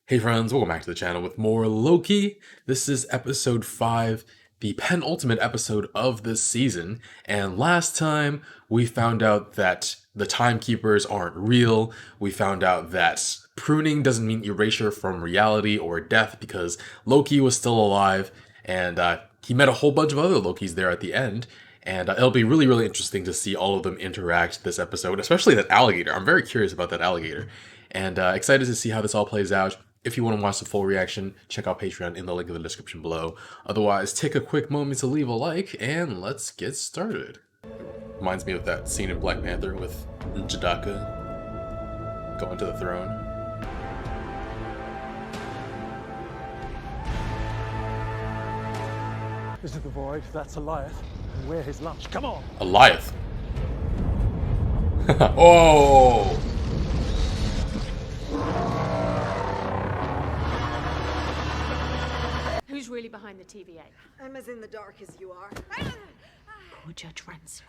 Hey friends, welcome back to the channel with more Loki. This is episode 5, the penultimate episode of this season, and last time we found out that the timekeepers aren't real. We found out that pruning doesn't mean erasure from reality or death because Loki was still alive, and he met a whole bunch of other Lokis there at the end. And it'll be really interesting to see all of them interact this episode, especially that alligator. I'm very curious about that alligator, and excited to see how this all plays out. If you want to watch the full reaction, check out Patreon in the link in the description below. Otherwise, take a quick moment to leave a like, and let's get started. Reminds me of that scene in Black Panther with Jadaka going to the throne. This is the Void, that's Goliath, and we're his lunch. Come on! Goliath. Oh! Who's really behind the TVA? I'm as in the dark as you are. Poor Judge Renslayer.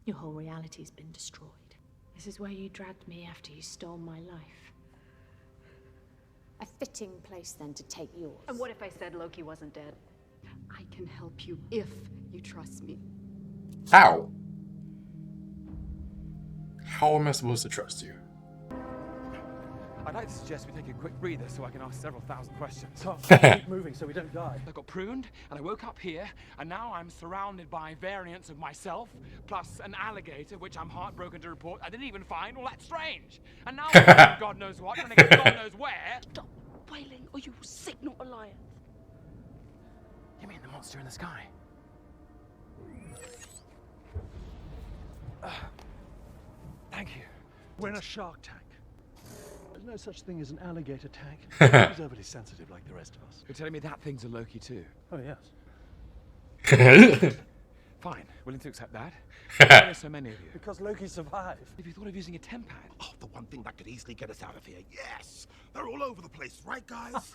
Your whole reality's been destroyed. This is where you dragged me after you stole my life. A fitting place then to take yours. And what if I said Loki wasn't dead? I can help you if you trust me. How? How am I supposed to trust you? I'd like to suggest we take a quick breather so I can ask several thousand questions. So, keep moving so we don't die. I got pruned, and I woke up here, and now I'm surrounded by variants of myself, plus an alligator, which I'm heartbroken to report I didn't even find all that strange. And now I'm God knows what, trying to get God knows where. Stop wailing, or you will signal Alliance. You mean the monster in the sky? Thank you. We're in a shark tank. There's no such thing as an alligator tank. He's overly sensitive like the rest of us. You're telling me that thing's a Loki too? Oh, yes. Fine, willing to accept that. Why are there so many of you? Because Loki survived. Have you thought of using a tempad? Oh, the one thing that could easily get us out of here. Yes! They're all over the place, right, guys?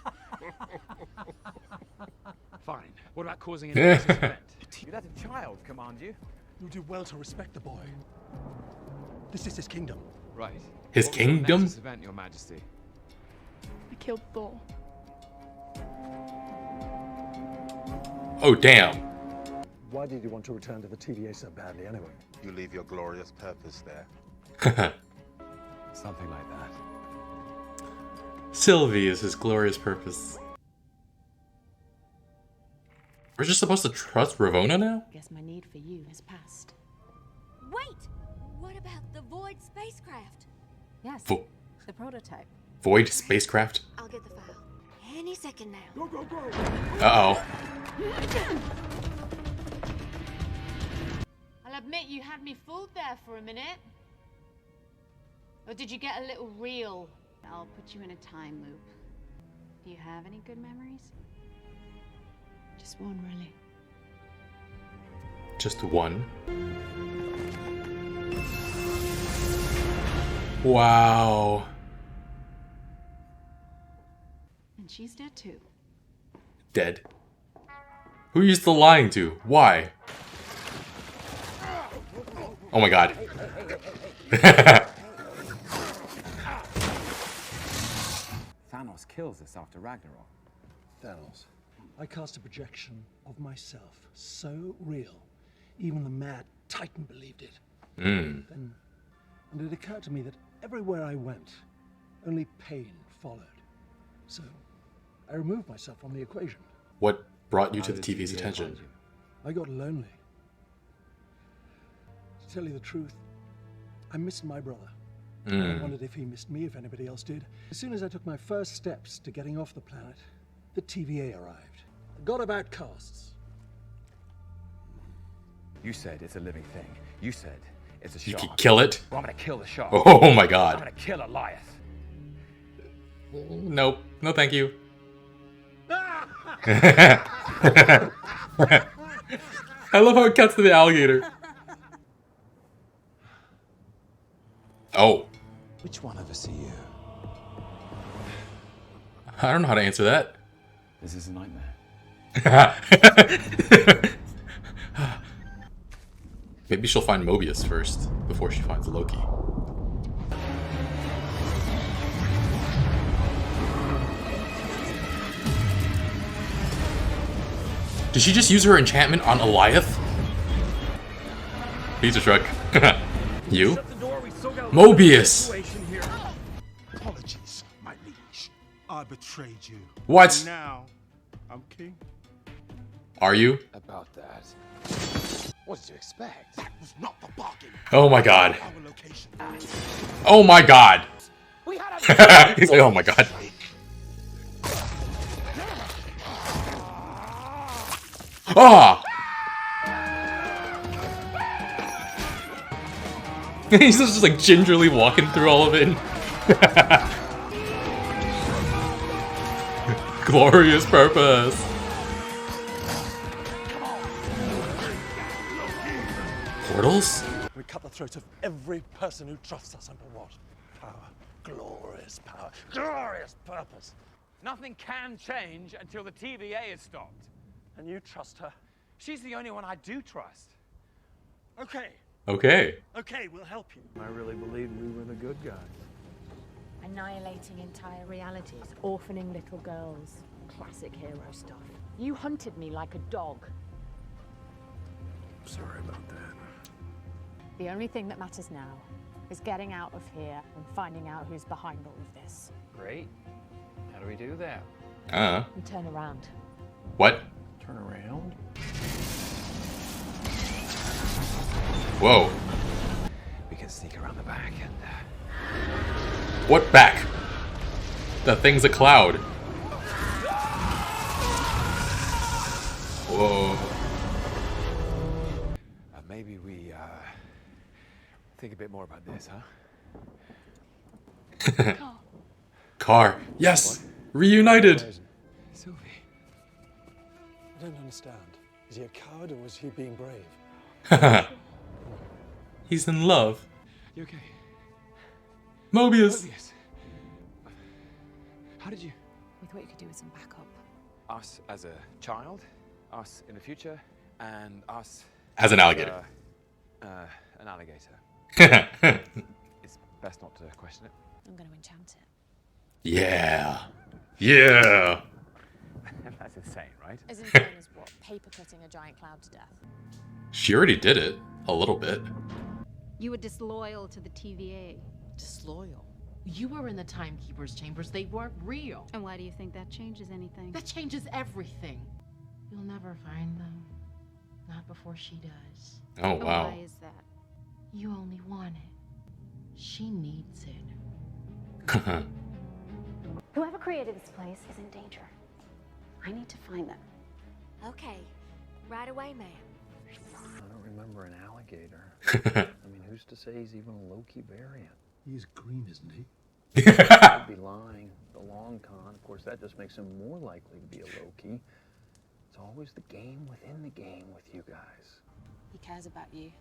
Fine. What about causing an event? You let a child command you? You'll do well to respect the boy. This is his kingdom. Right. His What was the kingdom? Nexus event, Your Majesty? I killed Thor. Oh, damn. Why did you want to return to the TVA so badly anyway? You leave your glorious purpose there. Something like that. Sylvie is his glorious purpose. We're just supposed to trust Ravonna now? Guess my need for you has passed. Wait! What about the Void spacecraft? Yes, Vo- the prototype. Void spacecraft? I'll get the file. Any second now. Go, go, go! Uh-oh. I'll admit you had me fooled there for a minute. Or did you get a little real? I'll put you in a time loop. Do you have any good memories? Just one, really. Just one. Wow. And she's dead too. Dead. Who are you still lying to? Why? Oh my god. Thanos kills us after Ragnarok. Thanos. I cast a projection of myself, so real, even the mad Titan believed it. And it occurred to me that everywhere I went, only pain followed. So, I removed myself from the equation. What brought you to How the did TV's TVA attention? find you? I got lonely. To tell you the truth, I missed my brother. I wondered if he missed me, if anybody else did. As soon as I took my first steps to getting off the planet, the TVA arrived. The god of outcasts. You said it's a living thing. You said it's a You shark. could kill it? Well, I'm gonna kill the shark. Oh my I'm god. gonna kill Goliath. Nope. No thank you. I love how it cuts to the alligator. Oh. Which one of us are you? I don't know how to answer that. This is a nightmare. Maybe she'll find Mobius first, before she finds Loki. Did she just use her enchantment on Eliath? Pizza truck. You? Mobius! Apologies, my liege. I betrayed you. What? Now, I'm king. Are you? About that. What did you expect? That was not the bargain. Oh my god. Our location. Oh my god. We had He's like, oh my god. Ah! He's just like gingerly walking through all of it. Glorious purpose. Portals? We cut the throat of every person who trusts us under what? Power. Glorious power. Glorious purpose. Nothing can change until the TVA is stopped. And you trust her? She's the only one I do trust. Okay. Okay. Okay, we'll help you. I really believed we were the good guys. Annihilating entire realities, orphaning little girls. Classic hero stuff. You hunted me like a dog. Sorry about that. The only thing that matters now is getting out of here and finding out who's behind all of this. Great. How do we do that? And turn around. What? Turn around. Whoa. We can sneak around the back and... What back? The thing's a cloud. Whoa. maybe we, think a bit more about this, huh? Car. Yes! What? Reunited! Sylvie. I don't understand. Is he a coward or was he being brave? He's in love. You okay? Mobius! Mobius. How did you... We thought you could do with some backup. Us as a child, us in the future, and us... As an alligator. An alligator. It's best not to question it. I'm going to enchant it. Yeah. Yeah. That's insane, right? As insane as what? Paper cutting a giant cloud to death. She already did it. A little bit. You were disloyal to the TVA. Disloyal? You were in the Timekeeper's chambers. They weren't real. And why do you think that changes anything? That changes everything. You'll never find them. Not before she does. Oh, wow. Why is that? You only want it. She needs it. Whoever created this place is in danger. I need to find them. Okay. Right away, ma'am. I don't remember an alligator. I mean, who's to say he's even a Loki variant? He's green, isn't he? He'd be lying. The long con, of course, that just makes him more likely to be a Loki. It's always the game within the game with you guys. He cares about you.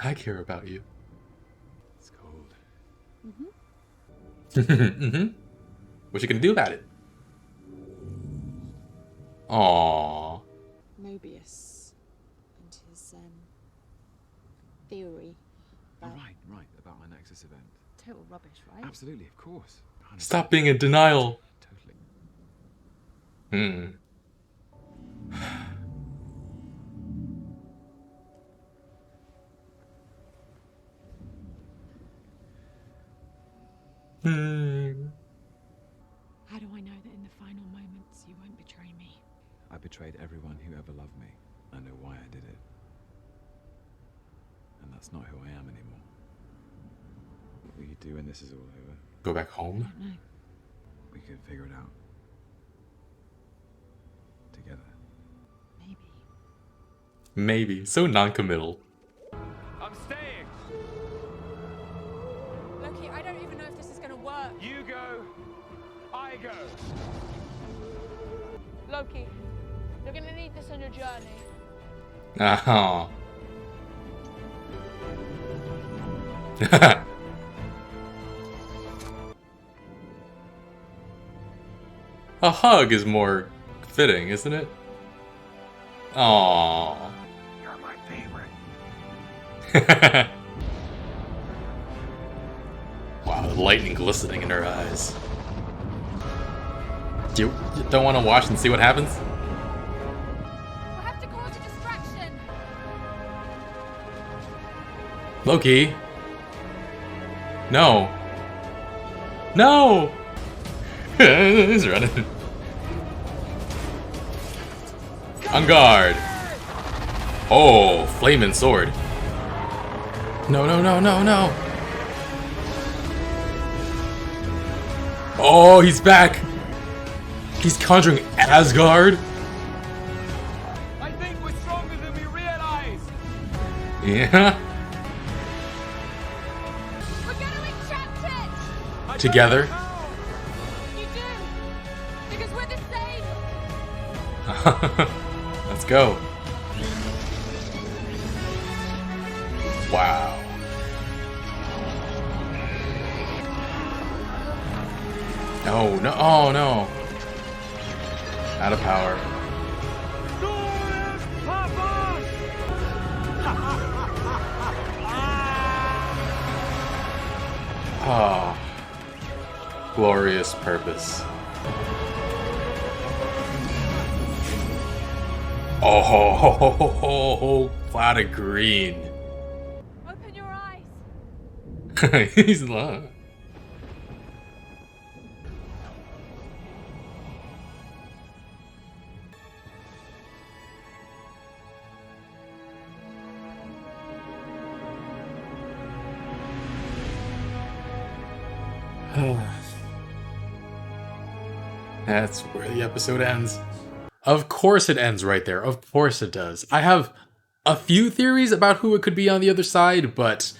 I care about you. It's cold. What you gonna do about it? Aww. Mobius and his theory. Right, about my Nexus event. Total rubbish, right? Absolutely, of course. 100%. Stop being in denial. Totally. How do I know that in the final moments you won't betray me? I betrayed everyone who ever loved me. I know why I did it. And that's not who I am anymore. What will you do when this is all over? Go back home? No. We can figure it out. Together. Maybe. Maybe. So non-committal. I'm staying. Loki, I don't even know if this is going to work. You go. I go. Loki, you're gonna need this on your journey. Oh. A hug is more fitting, isn't it? Aww. You're my favorite. Wow, the lightning glistening in her eyes. You don't want to watch and see what happens? Loki. No. No! He's running. On guard. Oh, flaming sword. No, no, no, no, no. Oh, he's back. He's conjuring Asgard. I think we're stronger than we realize. Yeah. We're gonna enchant it! Together. You do! Because we're the same! Let's go. Wow. No, no, oh no. Out of power. Oh. Glorious purpose. Oh, ho, ho, ho, ho, ho. Cloud of green. Open your eyes! He's low. That's where the episode ends. Of course it ends right there. Of course it does. I have a few theories about who it could be on the other side, but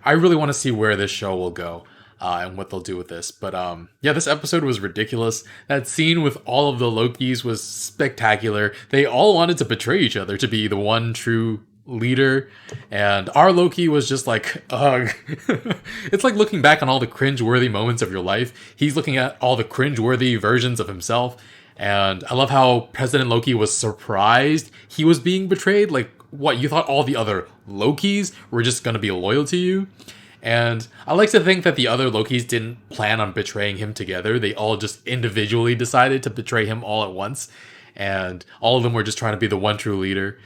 I really want to see where this show will go and what they'll do with this. But yeah, this episode was ridiculous. That scene with all of the Lokis was spectacular. They all wanted to betray each other to be the one true leader, and our Loki was just like, ugh. It's like looking back on all the cringe-worthy moments of your life. He's looking at all the cringe-worthy versions of himself, and I love how President Loki was surprised he was being betrayed. Like, what, you thought all the other Lokis were just gonna be loyal to you? And I like to think that the other Lokis didn't plan on betraying him together. They all just individually decided to betray him all at once, and all of them were just trying to be the one true leader.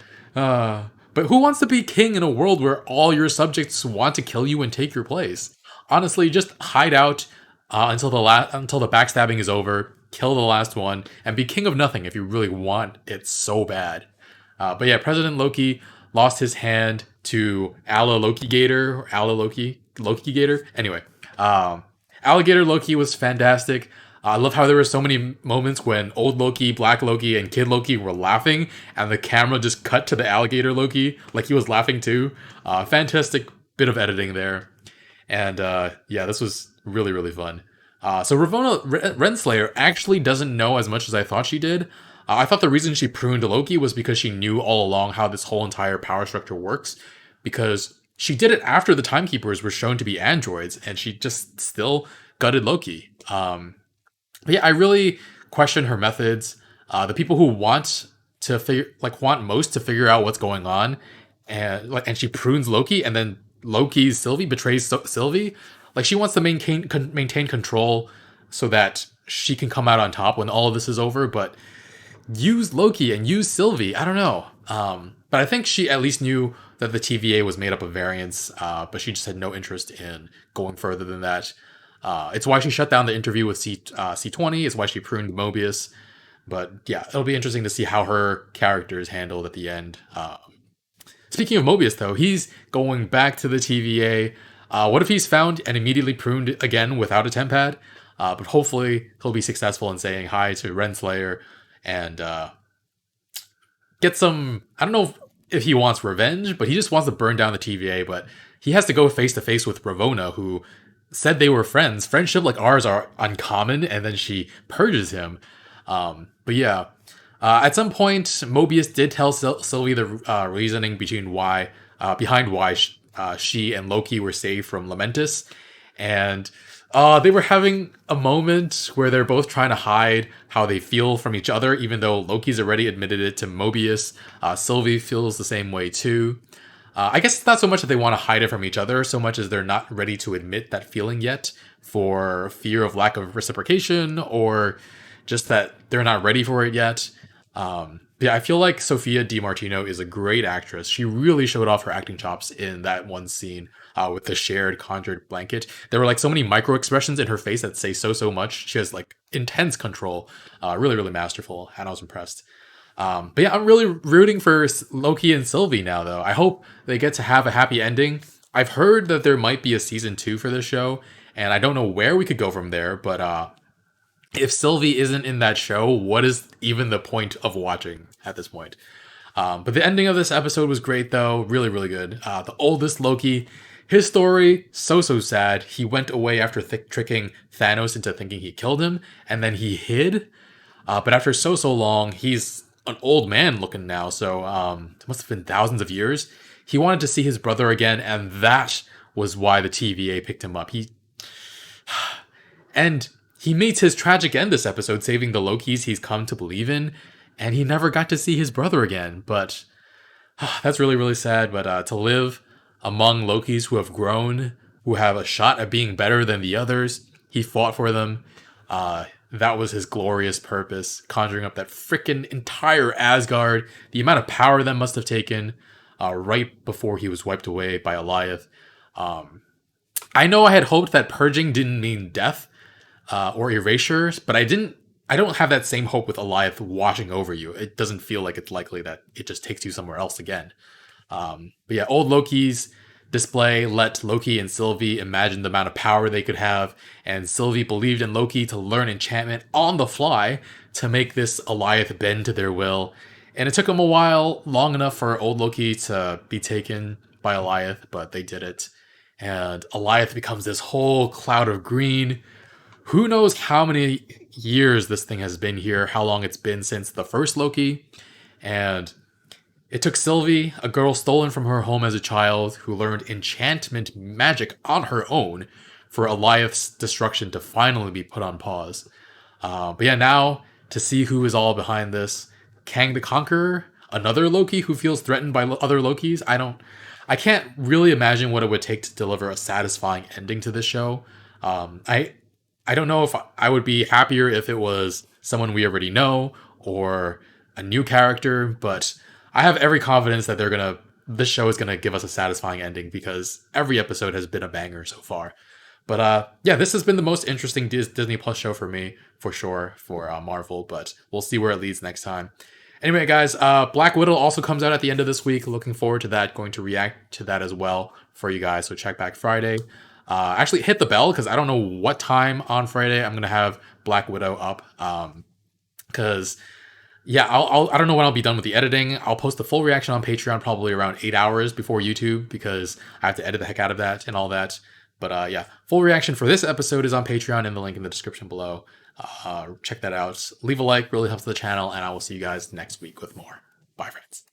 But who wants to be king in a world where all your subjects want to kill you and take your place? Honestly, just hide out until the backstabbing is over, kill the last one, and be king of nothing if you really want it so bad. But yeah, President Loki lost his hand to Loki Gator. Anyway, Alligator Loki was fantastic. I love how there were so many moments when old Loki, Black Loki, and Kid Loki were laughing, and the camera just cut to the Alligator Loki, like he was laughing too. Fantastic bit of editing there. And yeah, this was really, really fun. So Ravonna Renslayer actually doesn't know as much as I thought she did. I thought the reason she pruned Loki was because she knew all along how this whole entire power structure works, because she did it after the Timekeepers were shown to be androids, and she just still gutted Loki. But yeah, I really question her methods. The people who want most to figure out what's going on, and she prunes Loki, and then Loki's Sylvie betrays Sylvie. Like, she wants to maintain control so that she can come out on top when all of this is over. But use Loki and use Sylvie. I don't know. But I think she at least knew that the TVA was made up of variants, but she just had no interest in going further than that. It's why she shut down the interview with C20. It's why she pruned Mobius. But yeah, it'll be interesting to see how her character is handled at the end. Speaking of Mobius, though, he's going back to the TVA. What if he's found and immediately pruned again without a tempad? But hopefully he'll be successful in saying hi to Renslayer and get some... I don't know if he wants revenge, but he just wants to burn down the TVA. But he has to go face to face with Ravonna, who said they were friends. Friendship like ours are uncommon, and then she purges him. But yeah, at some point, Mobius did tell Sylvie the reasoning behind why she and Loki were saved from Lamentus, and they were having a moment where they're both trying to hide how they feel from each other, even though Loki's already admitted it to Mobius. Sylvie feels the same way too. I guess it's not so much that they want to hide it from each other, so much as they're not ready to admit that feeling yet, for fear of lack of reciprocation, or just that they're not ready for it yet. Yeah, I feel like Sophia Di Martino is a great actress. She really showed off her acting chops in that one scene. with the shared conjured blanket. There were like so many micro expressions in her face that say so much. She has like intense control. Really masterful, and I was impressed. But yeah, I'm really rooting for Loki and Sylvie now, though. I hope they get to have a happy ending. I've heard that there might be a season 2 for this show, and I don't know where we could go from there, but if Sylvie isn't in that show, what is even the point of watching at this point? But the ending of this episode was great, though. Really good. The oldest Loki, his story, so sad. He went away after tricking Thanos into thinking he killed him, and then he hid. But after so long, he's an old man looking now, so it must have been thousands of years. He wanted to see his brother again, and that was why the TVA picked him up. And he meets his tragic end this episode, saving the Lokis he's come to believe in, and he never got to see his brother again. But that's really sad. But to live among Lokis who have grown, who have a shot at being better than the others, he fought for them. That was his glorious purpose, conjuring up that freaking entire Asgard. The amount of power that must have taken right before he was wiped away by Alioth. I know I had hoped that purging didn't mean death or erasure, but I don't have that same hope with Alioth washing over you. It doesn't feel like it's likely that it just takes you somewhere else again. But yeah, old Loki's display let Loki and Sylvie imagine the amount of power they could have, and Sylvie believed in Loki to learn enchantment on the fly to make this Alioth bend to their will. And it took them a while, long enough for old Loki to be taken by Alioth, but they did it. And Alioth becomes this whole cloud of green. Who knows how many years this thing has been here, how long it's been since the first Loki. And it took Sylvie, a girl stolen from her home as a child, who learned enchantment magic on her own, for Alioth's destruction to finally be put on pause. But yeah, now to see who is all behind this. Kang the Conqueror, another Loki who feels threatened by other Lokis. I can't really imagine what it would take to deliver a satisfying ending to this show. I don't know if I would be happier if it was someone we already know or a new character, but I have every confidence that this show is gonna give us a satisfying ending because every episode has been a banger so far. But yeah, this has been the most interesting Disney Plus show for me, for sure, for Marvel, but we'll see where it leads next time. Anyway, guys, Black Widow also comes out at the end of this week. Looking forward to that. Going to react to that as well for you guys, so check back Friday. Actually, hit the bell because I don't know what time on Friday I'm going to have Black Widow up. Because, yeah, I don't know when I'll be done with the editing. I'll post the full reaction on Patreon probably around 8 hours before YouTube because I have to edit the heck out of that and all that. But yeah, full reaction for this episode is on Patreon in the link in the description below. Check that out. Leave a like, really helps the channel, and I will see you guys next week with more. Bye, friends.